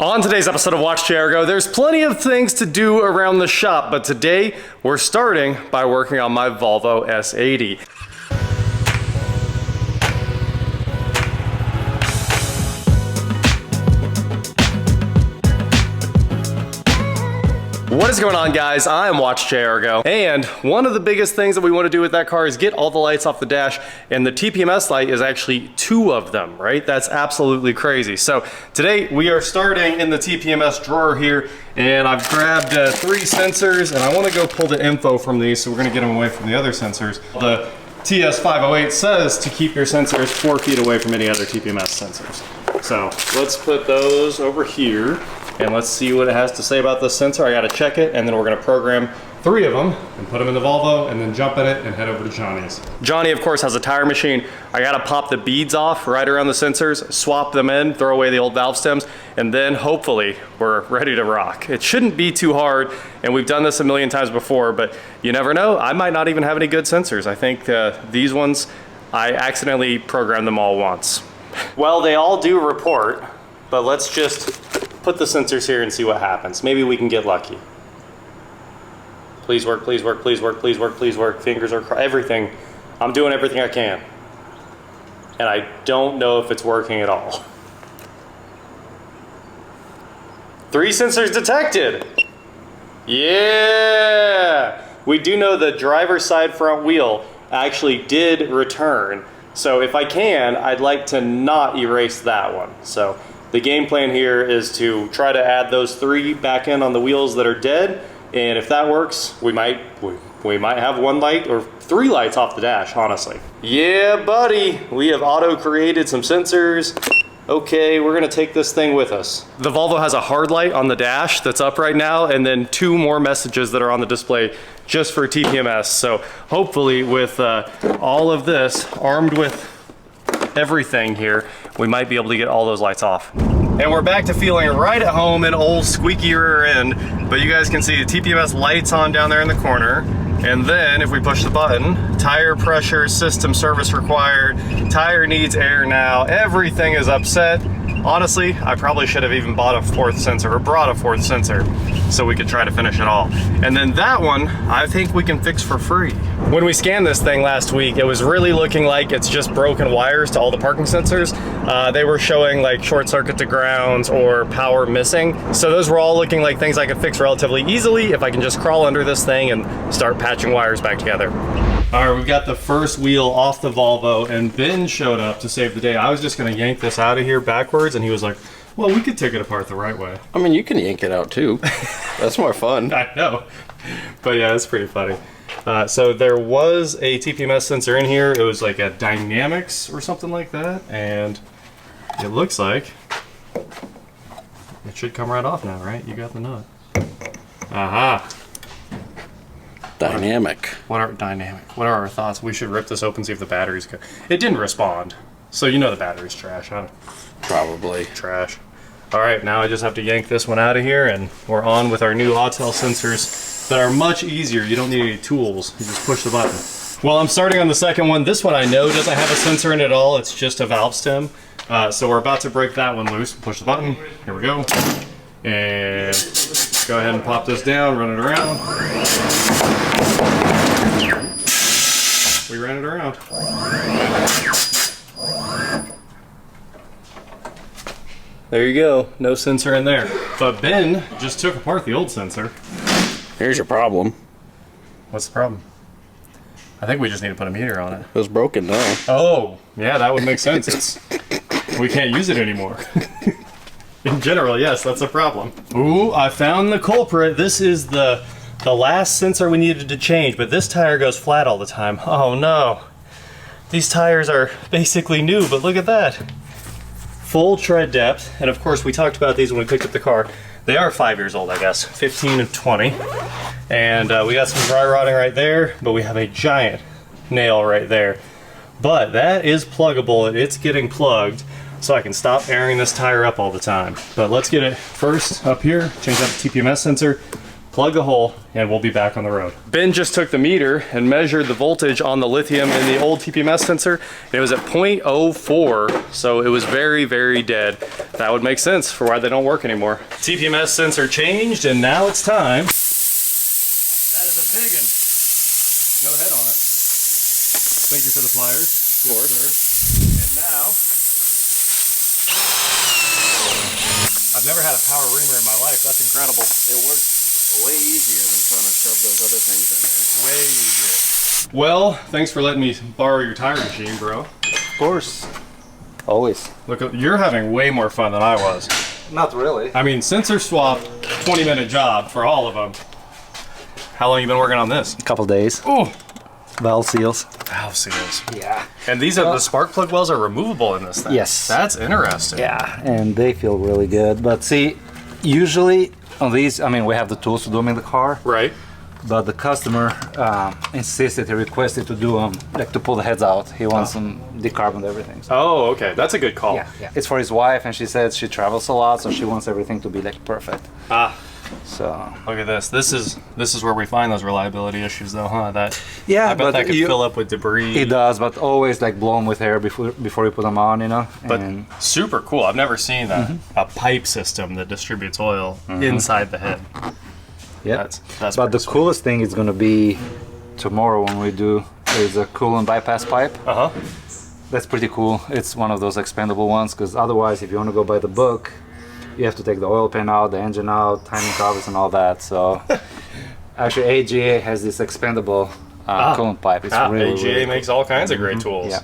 On today's episode of WatchJRGo, there's plenty of things to do around the shop, but today we're starting by working on my Volvo S80. What is going on, guys? I'm WatchJRGo, and one of the biggest things that we want to do with that car is get all the lights off the dash, and the TPMS light is actually 2 of them, right? That's absolutely crazy. So today we are starting in the TPMS drawer here, and I've grabbed 3 sensors, and I want to go pull the info from these, so we're going to get them away from the other sensors. The TS508 says to keep your sensors 4 feet away from any other TPMS sensors. So let's put those over here. And let's see what it has to say about this sensor. I gotta check it, and then we're gonna program 3 of them and put them in the Volvo and then jump in it and head over to Johnny's. Johnny, of course, has a tire machine. I gotta pop the beads off right around the sensors, swap them in, throw away the old valve stems, and then hopefully we're ready to rock. It shouldn't be too hard, and we've done this a million times before, but you never know. I might not even have any good sensors. I think these ones, I accidentally programmed them all once. Well, they all do report, but let's just put the sensors here and see what happens. Maybe we can get lucky. Please work, please work, please work, please work, please work. Fingers are crossed, everything. I'm doing everything I can. And I don't know if it's working at all. 3 sensors detected. Yeah! We do know the driver's side front wheel actually did return. So if I can, I'd like to not erase that one. So the game plan here is to try to add those 3 back in on the wheels that are dead, and if that works, we might have 1 light or 3 lights off the dash, honestly. Yeah, buddy, we have auto-created some sensors. Okay, we're gonna take this thing with us. The Volvo has a hard light on the dash that's up right now, and then 2 more messages that are on the display just for TPMS. So hopefully with all of this, armed with everything here, we might be able to get all those lights off. And we're back to feeling right at home in old squeaky rear end, but you guys can see the TPMS lights on down there in the corner. And then if we push the button, tire pressure, system service required, tire needs air now, everything is upset. Honestly, I probably should have even bought a 4th sensor or brought a 4th sensor so we could try to finish it all. And then that one, I think we can fix for free. When we scanned this thing last week, it was really looking like it's just broken wires to all the parking sensors. They were showing like short circuit to grounds or power missing. So those were all looking like things I could fix relatively easily if I can just crawl under this thing and start patching wires back together. All right, we've got the first wheel off the Volvo, and Ben showed up to save the day. I was just gonna yank this out of here backwards, and he was like, well, we could take it apart the right way. I mean, you can yank it out too. That's more fun. I know, but yeah, it's pretty funny. So there was a TPMS sensor in here. It was like a Dynamics or something like that, and it looks like it should come right off now, right? You got the nut. Aha. Dynamic. What are our thoughts? We should rip this open, see if the battery's good. It didn't respond, so you know the battery's trash, huh? Probably. Trash. All right, now I just have to yank this one out of here, and we're on with our new Autel sensors that are much easier. You don't need any tools. You just push the button. Well, I'm starting on the second one. This one I know doesn't have a sensor in it at all. It's just a valve stem. So we're about to break that one loose. Push the button. Here we go. And go ahead and pop this down, run it around. We ran it around. There you go, no sensor in there. But Ben just took apart the old sensor. Here's your problem. What's the problem? I think we just need to put a meter on it. It was broken now. Oh, yeah, that would make sense. We can't use it anymore. In general, yes, that's a problem. Ooh, I found the culprit. This is the last sensor we needed to change, but this tire goes flat all the time. Oh no. These tires are basically new, but look at that. Full tread depth, and of course we talked about these when we picked up the car. They are 5 years old, I guess, 15 and 20. And we got some dry rotting right there, but we have a giant nail right there. But that is pluggable, and it's getting plugged, so I can stop airing this tire up all the time. But let's get it first up here, change out the TPMS sensor, plug the hole, and we'll be back on the road. Ben just took the meter and measured the voltage on the lithium in the old TPMS sensor. It was at 0.04, so it was very, very dead. That would make sense for why they don't work anymore. TPMS sensor changed, and now it's time. That is a big one. No head on it. Thank you for the pliers. Of course. Sir. And now, I've never had a power reamer in my life. That's incredible. It works way easier than trying to shove those other things in there. Way easier. Well, thanks for letting me borrow your tire machine, bro. Of course. Always. Look, you're having way more fun than I was. Not really. I mean, sensor swap, 20-minute job for all of them. How long you been working on this? A couple days. Ooh. Valve seals. Valve seals. Yeah. And these are the spark plug wells are removable in this thing. Yes. That's interesting. Yeah, and they feel really good. But see, usually on these, I mean, we have the tools to do them in the car. Right. But the customer insisted, he requested to do them, like to pull the heads out. He wants them decarboned everything. So. Oh, okay. That's a good call. Yeah. It's for his wife, and she said she travels a lot, so she wants everything to be like perfect. Ah. So look at this. This is where we find those reliability issues, though, huh? That yeah, I bet but that could fill up with debris. It does, but always like blow them with air before you put them on, you know. But and super cool. I've never seen that a pipe system that distributes oil inside the head. yeah, that's. But the sweet. coolest thing is gonna be tomorrow when we do. There's a coolant bypass pipe. Uh huh. That's pretty cool. It's one of those expendable ones, because otherwise, if you want to go by the book, you have to take the oil pan out, the engine out, timing covers, and all that. So actually, AGA has this expendable coolant pipe. It's really, AGA really makes all kinds of great tools. Yeah,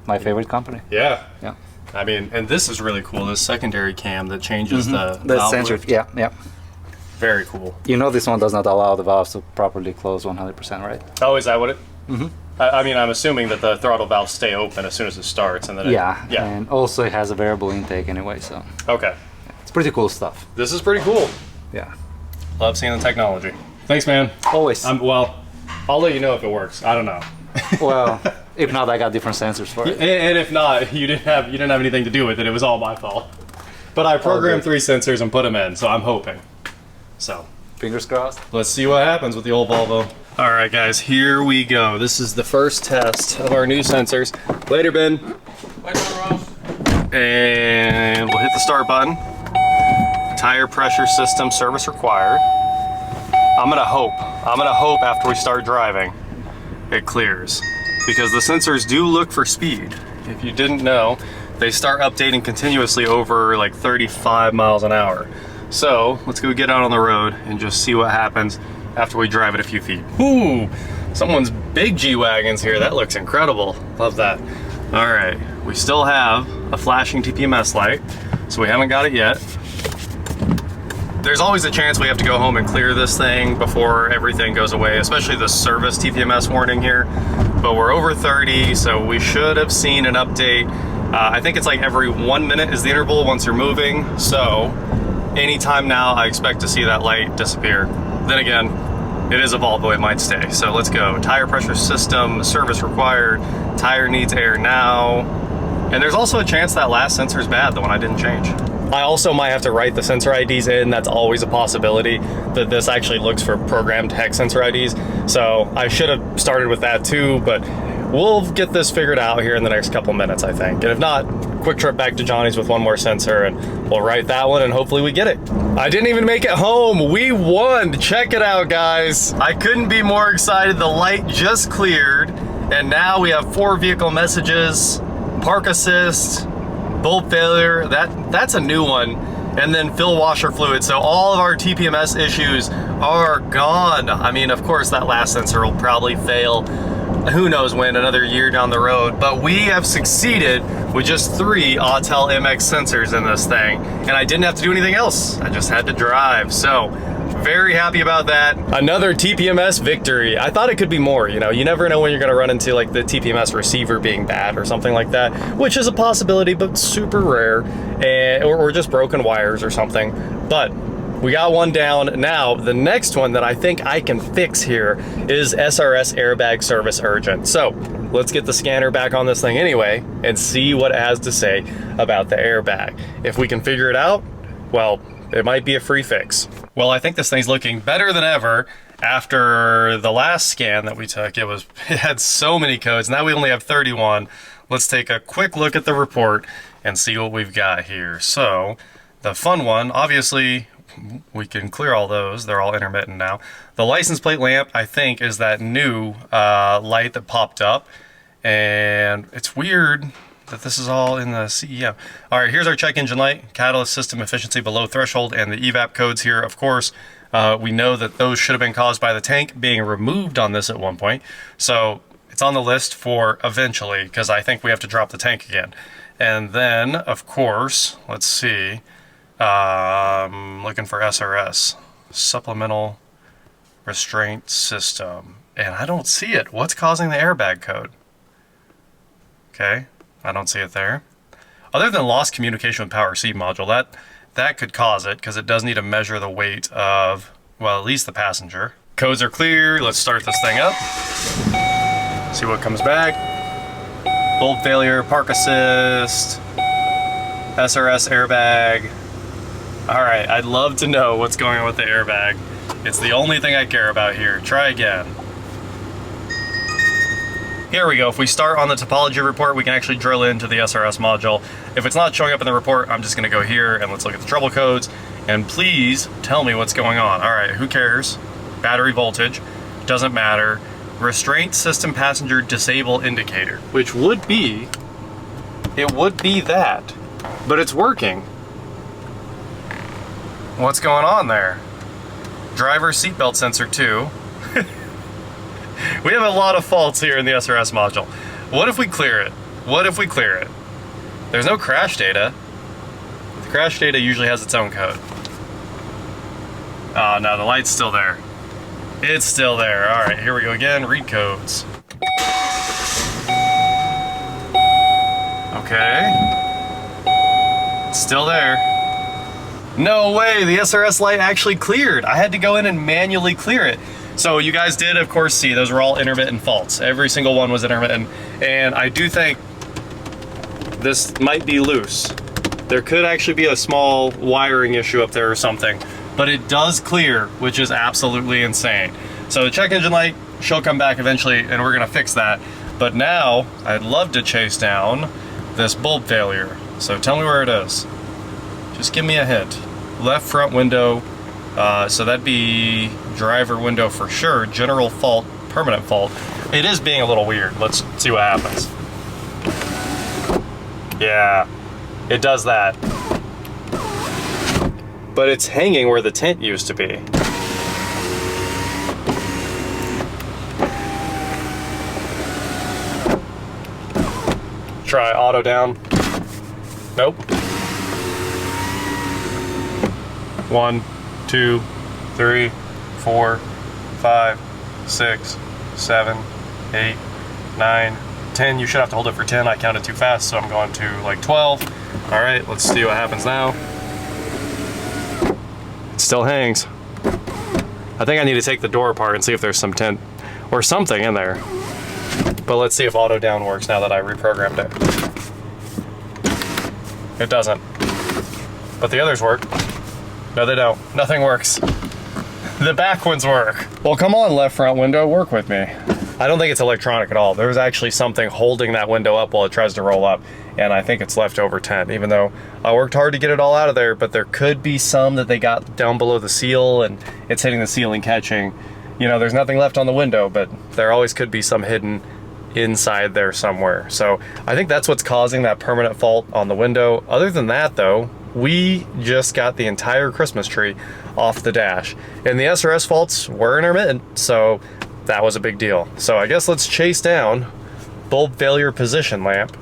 my favorite company. Yeah. Yeah. I mean, and this is really cool. This secondary cam that changes the The valve sensor. lift. Yeah. Very cool. You know, this one does not allow the valves to properly close 100%, right? Oh, is that what it? Mm-hmm. I mean, I'm assuming that the throttle valves stay open as soon as it starts, and then Yeah. yeah. And also, it has a variable intake anyway, so Okay. it's pretty cool stuff. This is pretty cool. Yeah. Love seeing the technology. Thanks, man. Always. Well, I'll let you know if it works. I don't know. Well, if not, I got different sensors for it. And if not, you didn't have anything to do with it. It was all my fault. But I programmed 3 sensors and put them in, so I'm hoping. So Fingers crossed. let's see what happens with the old Volvo. All right, guys, here we go. This is the first test of our new sensors. Later, Ben. And we'll hit the start button. Tire pressure system service required. I'm gonna hope after we start driving, it clears. Because the sensors do look for speed. If you didn't know, they start updating continuously over like 35 miles an hour. So let's go get out on the road and just see what happens after we drive it a few feet. Ooh, someone's big G-Wagon's here. That looks incredible. Love that. All right, we still have a flashing TPMS light, so we haven't got it yet. There's always a chance we have to go home and clear this thing before everything goes away, especially the service TPMS warning here. But we're over 30, so we should have seen an update. I think it's like every 1 minute is the interval once you're moving. So anytime now, I expect to see that light disappear. Then again, it is a Volvo, it might stay. So let's go. Tire pressure system, service required, tire needs air now. And there's also a chance that last sensor is bad, the one I didn't change. I also might have to write the sensor IDs in. That's always a possibility, that this actually looks for programmed hex sensor IDs. So I should have started with that too, but we'll get this figured out here in the next couple minutes, I think. And if not, quick trip back to Johnny's with one more sensor and we'll write that one and hopefully we get it. I didn't even make it home. We won. Check it out, guys. I couldn't be more excited. The light just cleared and now we have 4 vehicle messages, park assist, bulb failure, that's a new one, and then fill washer fluid. So all of our TPMS issues are gone. I mean, of course, that last sensor will probably fail, who knows when, another year down the road, but we have succeeded with just 3 Autel MX sensors in this thing, and I didn't have to do anything else. I just had to drive. So very happy about that. Another TPMS victory. I thought it could be more, you know, you never know when you're gonna run into like the TPMS receiver being bad or something like that, which is a possibility, but super rare, or just broken wires or something. But we got one down. Now, the next one that I think I can fix here is SRS airbag service urgent. So let's get the scanner back on this thing anyway and see what it has to say about the airbag. If we can figure it out, well, it might be a free fix. Well, I think this thing's looking better than ever after the last scan that we took. It had so many codes. Now we only have 31. Let's take a quick look at the report and see what we've got here. So the fun one, obviously, we can clear all those. They're all intermittent now. The license plate lamp, I think, is that new light that popped up. And it's weird that this is all in the CEM. All right, here's our check engine light, catalyst system efficiency below threshold, and the evap codes here. Of course, we know that those should have been caused by the tank being removed on this at one point. So it's on the list for eventually, because I think we have to drop the tank again. And then, of course, let's see, looking for SRS, supplemental restraint system. And I don't see it. What's causing the airbag code? Okay, I don't see it there. Other than lost communication with power seat module, that could cause it, because it does need to measure the weight of, well, at least the passenger. Codes are clear. Let's start this thing up. See what comes back. Bulb failure, park assist, SRS airbag. All right, I'd love to know what's going on with the airbag. It's the only thing I care about here. Try again. Here we go. If we start on the topology report, we can actually drill into the SRS module. If it's not showing up in the report, I'm just gonna go here and let's look at the trouble codes. And please tell me what's going on. All right, who cares? Battery voltage, doesn't matter. Restraint system passenger disable indicator, which would be, it would be that, but it's working. What's going on there? Driver seatbelt sensor too. We have a lot of faults here in the SRS module. What if we clear it? What if we clear it? There's no crash data. The crash data usually has its own code. Oh no, the light's still there. It's still there. All right, here we go again. Read codes. Okay. It's still there. No way, the SRS light actually cleared. I had to go in and manually clear it. So you guys did, of course, see those were all intermittent faults. Every single one was intermittent. And I do think this might be loose. There could actually be a small wiring issue up there or something. But it does clear, which is absolutely insane. So the check engine light, she'll come back eventually and we're gonna fix that. But now, I'd love to chase down this bulb failure. So tell me where it is. Just give me a hint. Left front window, so that'd be driver window for sure. General fault, permanent fault. It is being a little weird. Let's see what happens. Yeah, it does that. But it's hanging where the tent used to be. Try auto down. Nope. 1, 2, 3, 4, 5, 6, 7, 8, 9, 10. You should have to hold it for 10. I counted too fast, so I'm going to like 12. All right, let's see what happens now. It still hangs. I think I need to take the door apart and see if there's some tent or something in there. But let's see if auto down works now that I reprogrammed it. It doesn't. But the others work. No, they don't. Nothing works. The back ones work. Well, come on, left front window, work with me. I don't think it's electronic at all. There's actually something holding that window up while it tries to roll up, and I think it's leftover tent, even though I worked hard to get it all out of there, but there could be some that they got down below the seal and it's hitting the seal and catching. You know, there's nothing left on the window, but there always could be some hidden inside there somewhere. So I think that's what's causing that permanent fault on the window. Other than that though, we just got the entire Christmas tree off the dash, and the SRS faults were intermittent, so that was a big deal. So I guess let's chase down bulb failure position lamp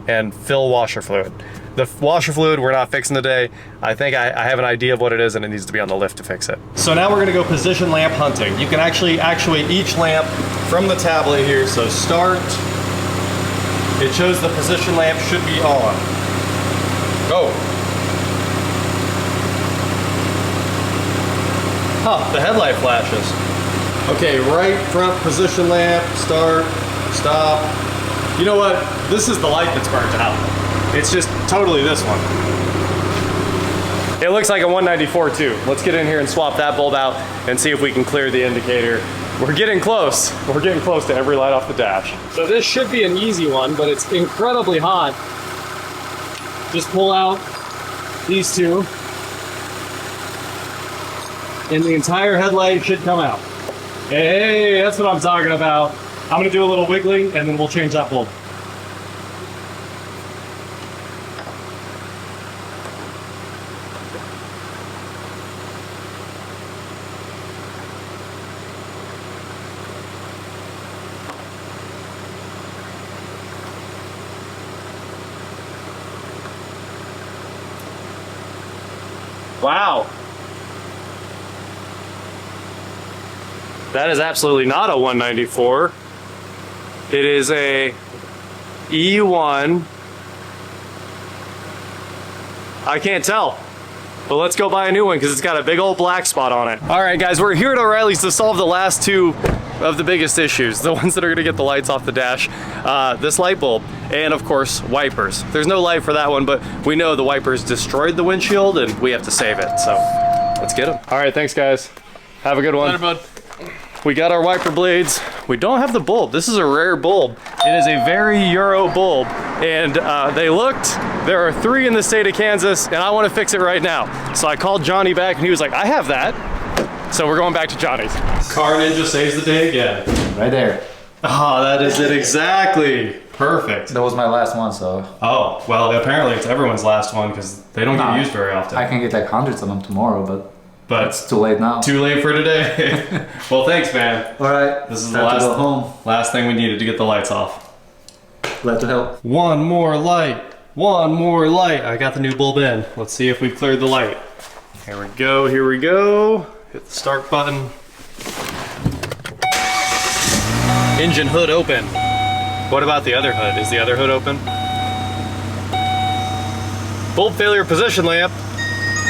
and fill washer fluid. The washer fluid we're not fixing today. I think I have an idea of what it is, and it needs to be on the lift to fix it. So now we're gonna go position lamp hunting. You can actually actuate each lamp from the tablet here. So start, it shows the position lamp should be on. Go. Huh, the headlight flashes. Okay, right front position lamp, start, stop. You know what? This is the light that's burnt out. It's just totally this one. It looks like a 194 too. Let's get in here and swap that bulb out and see if we can clear the indicator. We're getting close. We're getting close to every light off the dash. So this should be an easy one, but it's incredibly hot. Just pull out these two, and the entire headlight should come out. Hey, that's what I'm talking about. I'm gonna do a little wiggling, and then we'll change that bulb. Wow. That is absolutely not a 194. It is a E1. I can't tell. But let's go buy a new one because it's got a big old black spot on it. All right, guys, we're here at O'Reilly's to solve the last two of the biggest issues, the ones that are gonna get the lights off the dash. This light bulb, and of course, wipers. There's no light for that one, but we know the wipers destroyed the windshield and we have to save it, so let's get them. All right, thanks guys. Have a good one. Later, bud. We got our wiper blades. We don't have the bulb. This is a rare bulb. It is a very Euro bulb, and there are 3 in the state of Kansas, and I want to fix it right now. So I called Johnny back, and he was like, I have that. So we're going back to Johnny's. Car Ninja saves the day again. Right there. Oh, that is it exactly. Perfect. That was my last one, so. Oh, well, apparently it's everyone's last one because they don't get used very often. I can get like hundreds of them tomorrow, but it's too late now. Too late for today. Well, thanks, man. All right. This is the last thing we needed to get the lights off. Glad to help. One more light. One more light. I got the new bulb in. Let's see if we cleared the light. Here we go. Here we go. Hit the start button. Engine hood open. What about the other hood? Is the other hood open? Bulb failure position lamp.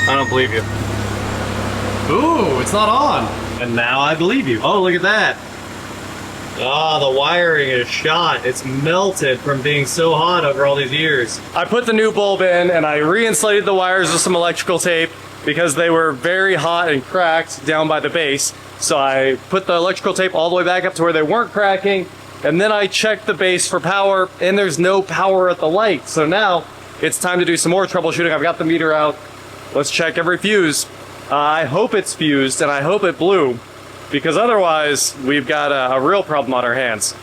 I don't believe you. Ooh, it's not on. And now I believe you. Oh, look at that. Oh, the wiring is shot. It's melted from being so hot over all these years. I put the new bulb in and I re-insulated the wires with some electrical tape because they were very hot and cracked down by the base. So I put the electrical tape all the way back up to where they weren't cracking, and then I checked the base for power, and there's no power at the light. So now it's time to do some more troubleshooting. I've got the meter out. Let's check every fuse. I hope it's fused and I hope it blew, because otherwise we've got a real problem on our hands.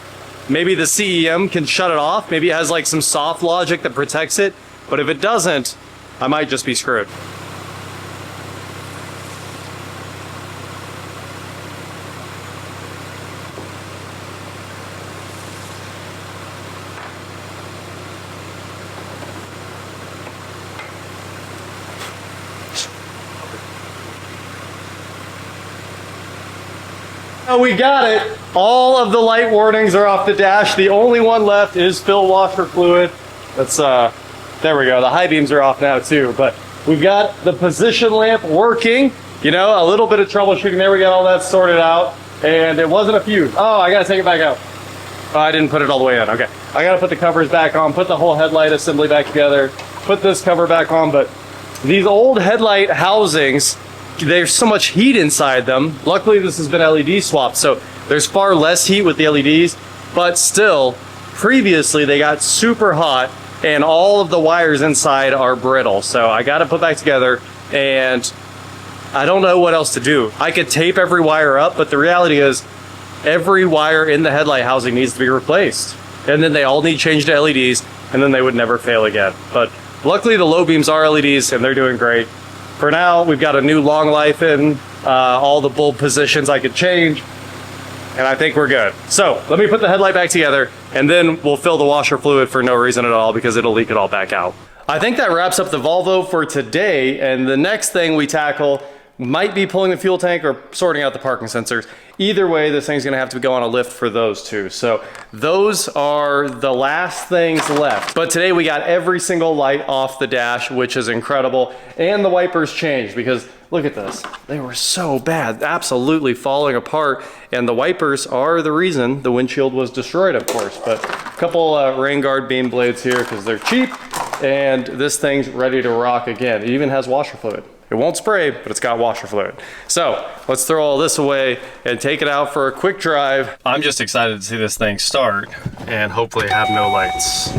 Maybe the CEM can shut it off. Maybe it has like some soft logic that protects it, but if it doesn't, I might just be screwed. Oh, we got it. All of the light warnings are off the dash. The only one left is fill washer fluid. That's there we go. The high beams are off now too, but we've got the position lamp working. You know, a little bit of troubleshooting there. We got all that sorted out, and it wasn't a fuse. Oh, I gotta take it back out. Oh, I didn't put it all the way in. Okay, I gotta put the covers back on, put the whole headlight assembly back together, put this cover back on. But these old headlight housings, there's so much heat inside them. Luckily, this has been LED swapped, so there's far less heat with the LEDs, but still, previously they got super hot and all of the wires inside are brittle. So I got to put back together, and I don't know what else to do. I could tape every wire up, but the reality is every wire in the headlight housing needs to be replaced. And then they all need changed to LEDs, and then they would never fail again. But luckily the low beams are LEDs and they're doing great. For now, we've got a new long life in, all the bulb positions I could change, and I think we're good. So let me put the headlight back together, and then we'll fill the washer fluid for no reason at all because it'll leak it all back out. I think that wraps up the Volvo for today, and the next thing we tackle might be pulling the fuel tank or sorting out the parking sensors. Either way, this thing's gonna have to go on a lift for those two. So those are the last things left. But today we got every single light off the dash, which is incredible. And the wipers changed because look at this. They were so bad, absolutely falling apart. And the wipers are the reason the windshield was destroyed, of course. But a couple Rainguard beam blades here because they're cheap. And this thing's ready to rock again. It even has washer fluid. It won't spray, but it's got washer fluid. So let's throw all this away and take it out for a quick drive. I'm just excited to see this thing start and hopefully have no lights.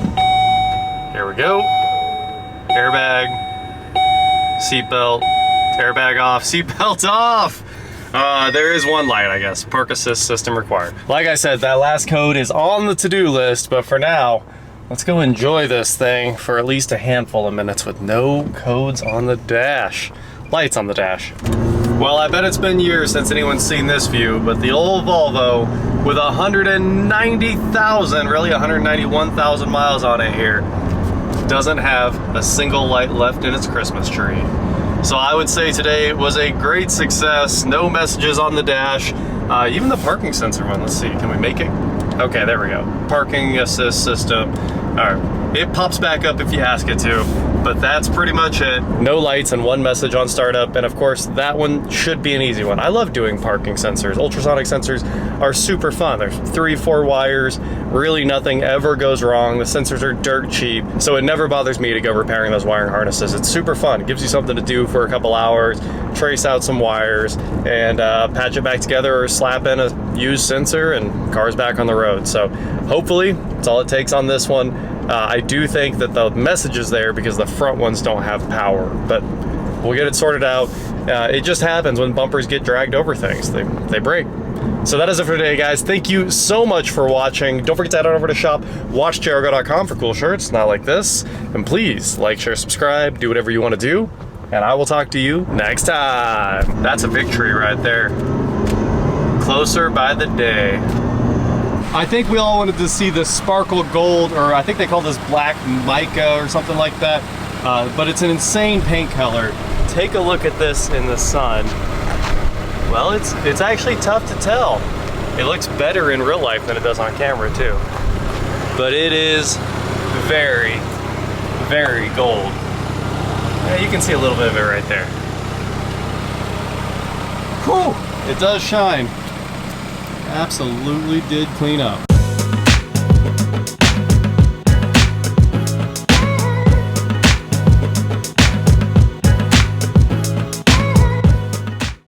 Here we go. Airbag, seatbelt, airbag off, seatbelt off. There is one light, I guess. Park assist system required. Like I said, that last code is on the to-do list, but for now, let's go enjoy this thing for at least a handful of minutes with no codes on the dash. Lights on the dash. Well, I bet it's been years since anyone's seen this view, but the old Volvo with 190,000, really 191,000 miles on it here, doesn't have a single light left in its Christmas tree. So I would say today was a great success. No messages on the dash. Even the parking sensor one, let's see, can we make it? Okay, there we go. Parking assist system. All right, it pops back up if you ask it to, but that's pretty much it. No lights and one message on startup, and of course, that one should be an easy one. I love doing parking sensors. Ultrasonic sensors are super fun. There's 3-4 wires, really nothing ever goes wrong. The sensors are dirt cheap, so it never bothers me to go repairing those wiring harnesses. It's super fun. It gives you something to do for a couple hours, trace out some wires, and patch it back together or slap in a used sensor and car's back on the road. So hopefully, that's all it takes on this one. I do think that the message is there because the front ones don't have power, but we'll get it sorted out. It just happens when bumpers get dragged over things. They break. So that is it for today, guys. Thank you so much for watching. Don't forget to head on over to shop WatchJRGo.com for cool shirts, not like this. And please like, share, subscribe, do whatever you want to do. And I will talk to you next time. That's a victory right there. Closer by the day. I think we all wanted to see this sparkle gold, or I think they call this black mica or something like that. But it's an insane paint color. Take a look at this in the sun. Well, it's actually tough to tell. It looks better in real life than it does on camera too. But it is very, very gold. Yeah, you can see a little bit of it right there. Whew, it does shine. Absolutely did clean up.